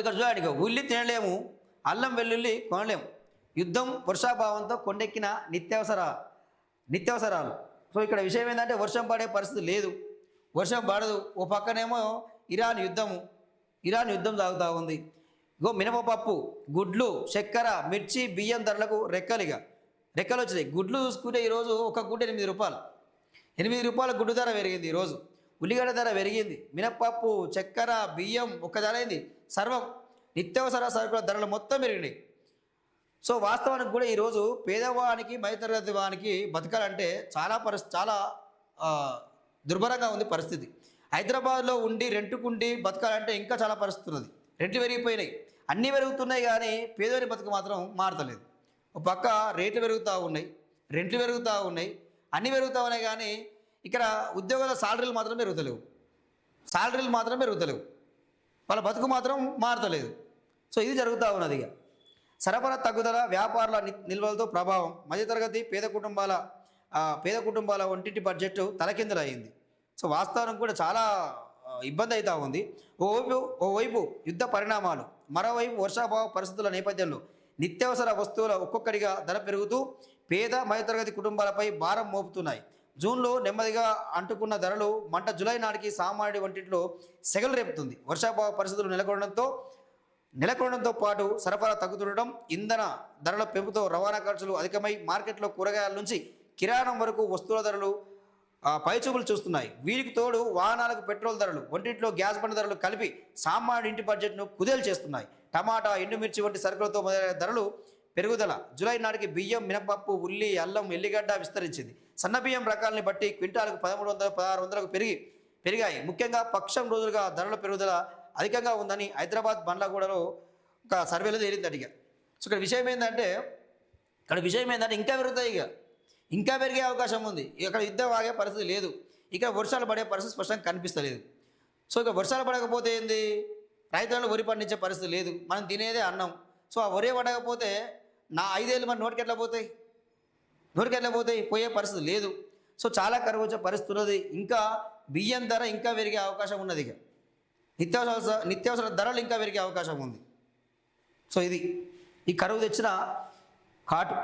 ఇక్కడ చూడండి, ఉల్లి తినలేము, అల్లం వెల్లుల్లి కొనలేము. యుద్ధం, వర్షాభావంతో కొండెక్కిన నిత్యావసరాలు. సో ఇక్కడ విషయం ఏంటంటే వర్షం పడే పరిస్థితి లేదు, వర్షం పడదు. ఓ పక్కనేమో ఇరాన్ యుద్ధం సాగుతూ ఉంది. మినపప్పు, గుడ్లు, చక్కెర, మిర్చి, బియ్యం ధరలకు రెక్కలు వచ్చినాయి. గుడ్లు చూసుకుంటే ఈరోజు ఒక గుడ్డు 8 రూపాయలు, 8 రూపాయల గుడ్డు ధర పెరిగింది. ఈరోజు ఉల్లిగడ్డ ధర పెరిగింది, మినపప్పు, చక్కెర, బియ్యం ఒక్క ధర అయింది. సర్వం నిత్యావసర సరుకుల ధరలు మొత్తం పెరిగినాయి. సో వాస్తవానికి కూడా ఈరోజు పేదవానికి, మధ్యతరగతి వానికి బతకాలంటే చాలా దుర్భరంగా ఉంది పరిస్థితి. హైదరాబాద్లో ఉండి రెంట్కుండి బతకాలంటే ఇంకా చాలా పరిస్థితి ఉన్నది. రెంట్లు పెరిగిపోయినాయి, అన్నీ పెరుగుతున్నాయి, కానీ పేదవారి బతుకు మాత్రం మారతలేదు. ఒక పక్క రేట్లు పెరుగుతూ ఉన్నాయి, రెంట్లు పెరుగుతూ ఉన్నాయి, అన్నీ పెరుగుతూ ఉన్నాయి, కానీ ఇక్కడ ఉద్యోగాల సాలరీలు మాత్రం పెరుగుతలేవు, వాళ్ళ బతుకు మాత్రం మారతలేదు. సో ఇది జరుగుతూ ఉన్నది. ఇక సరఫరా తగ్గుదల, వ్యాపారుల నిల్వలతో ప్రభావం, మధ్యతరగతి పేద కుటుంబాల ఒంటింటి బడ్జెట్ తలకిందులయ్యింది. సో వాస్తవానికి కూడా చాలా ఇబ్బంది అవుతూ ఉంది. ఓవైపు యుద్ధ పరిణామాలు, మరోవైపు వర్షాభావ పరిస్థితుల నేపథ్యంలో నిత్యావసర వస్తువుల ఒక్కొక్కటిగా ధర పెరుగుతూ పేద మధ్యతరగతి కుటుంబాలపై భారం మోపుతున్నాయి. జూన్లో నెమ్మదిగా అంటుకున్న ధరలు మంట జూలై నాటికి సామాన్యుడి వంటింట్లో సెగలు రేపుతుంది. వర్షాభావ పరిస్థితులు నెలకొనడంతో పాటు సరఫరా తగ్గుతుండడం, ఇంధన ధరల పెంపుతో రవాణా ఖర్చులు అధికమై మార్కెట్లో కూరగాయల నుంచి కిరాణం వరకు వస్తువుల ధరలు పైచూపులు చూస్తున్నాయి. వీరికి తోడు వాహనాలకు పెట్రోల్ ధరలు, వంటింట్లో గ్యాస్ బండ్ ధరలు కలిపి సామాన్యుడి ఇంటి బడ్జెట్ను కుదేలు చేస్తున్నాయి. టమాటా, ఎండుమిర్చి వంటి సరుకులతో మొదలైన ధరలు పెరుగుదల జూలై నాటికి బియ్యం, మినపప్పు, ఉల్లి, అల్లం, ఎల్లిగడ్డ విస్తరించింది. సన్న బియ్యం రకాలని బట్టి క్వింటాలకు 1300, 1600కు పెరిగాయి. ముఖ్యంగా పక్షం రోజులుగా ధరల పెరుగుదల అధికంగా ఉందని హైదరాబాద్ బండ్లగూడలో ఒక సర్వేలో తేలింది. సో ఇక్కడ విషయం ఏంటంటే ఇంకా పెరుగుతాయి, ఇంకా పెరిగే అవకాశం ఉంది. ఇక్కడ యుద్ధం ఆగే పరిస్థితి లేదు, ఇక్కడ వర్షాలు పడే పరిస్థితి స్పష్టంగా కనిపిస్తలేదు. సో ఇక వర్షాలు పడకపోతే ఏంది, రైతులను వరి పండించే పరిస్థితి లేదు, మనం తినేదే అన్నం. సో ఆ వరి పడకపోతే 5 ఏళ్ళు మన నోటికి ఎట్లా పోతాయి, పోయే పరిస్థితి లేదు. సో చాలా కరువు వచ్చే పరిస్థితి ఉన్నది. ఇంకా బియ్యం ధర ఇంకా పెరిగే అవకాశం ఉన్నది, ఇక నిత్యావసర ధరలు ఇంకా పెరిగే అవకాశం ఉంది. సో ఇది ఈ కరువు తెచ్చిన కాటు.